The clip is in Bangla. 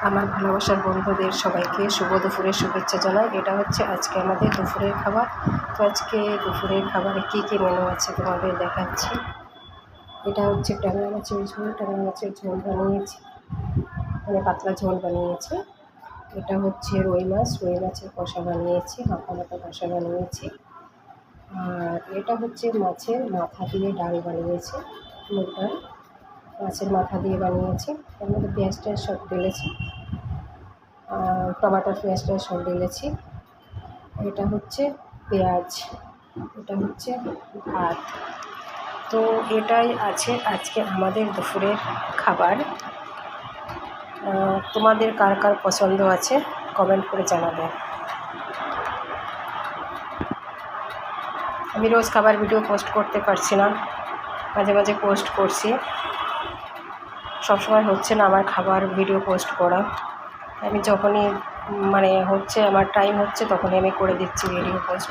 আমার ভালোবাসার বন্ধুদের সবাইকে শুভ দুপুরের শুভেচ্ছা জানাই। এটা হচ্ছে আজকে আমাদের দুপুরের খাবার। তো আজকে দুপুরের খাবারে কী কী মেনু আছে তোমাদের দেখাচ্ছি। এটা হচ্ছে ট্যাংরা মাছের ঝোল বানিয়েছি, মানে পাতলা ঝোল বানিয়েছি। এটা হচ্ছে রুই মাছের কষা বানিয়েছি, মাখা কষা বানিয়েছি। আর এটা হচ্ছে মাছের মাথা দিয়ে ডাল বানিয়েছি, মুগ ডাল মাছের মাথা দিয়ে বানিয়েছি। এর মধ্যে পেঁয়াজ টেয়াজ সব ঢেলেছি, টমেটো পেঁয়াজ টেয়াজ সব ঢেলেছি। এটা হচ্ছে পেঁয়াজ, এটা হচ্ছে ভাত। তো এটাই আছে আজকে আমাদের দুপুরের খাবার। তোমাদের কার কার পছন্দ আছে কমেন্ট করে জানাবে। আমি রোজ খাবার ভিডিও পোস্ট করতে পারছি না, মাঝে মাঝে পোস্ট করছি, সবসময় হচ্ছে না আমার খাবার ভিডিও পোস্ট করা। আমি যখনই মানে হচ্ছে আমার টাইম হচ্ছে তখনই আমি করে দিচ্ছি ভিডিও পোস্ট।